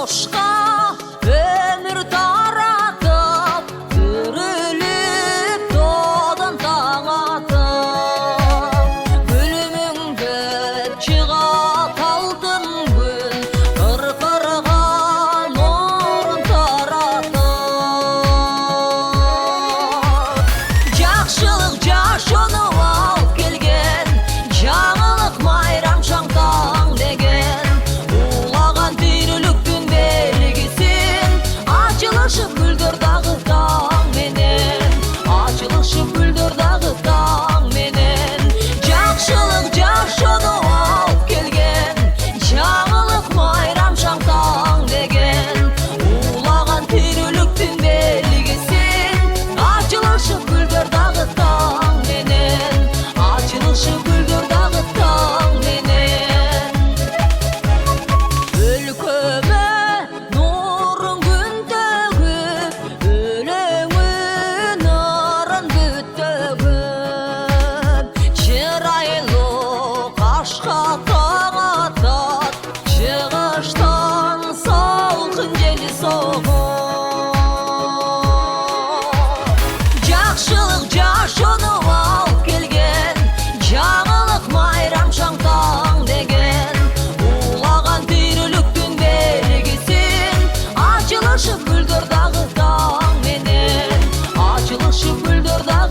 бошқа өмір таратып, түріліп тодан таң атып, гүліміңді чығат алтын гүл, қырқырған нұрын таратып. Жақшылық жашыны алып келген, жаңылық майрам шаңтаң деген, улаған тіріліктің белгісін, açılışı gülдөр дағы таң менен, açılışı gülдөр дағы таң менен. Жақшылық жашыны алып келген, жаңылық майрам шаңтаң деген, улаған тіріліктің белгісін, açılışı gülдөр дағы таң менен, açılışı gülдөр дағы таң менен. Өлкөмө нұрын күн төгіп, өлеңі нұрын бүт төгіп, чырайлы қашқа таң атат, шығыштан салқын жел соғып. Жақшылық жашыны алып келген, жаңылық майрам шаңтаң деген, улаған тіріліктің белгісін, açılışı gülдөр дағы таң менен, açılışı gülдөр дағы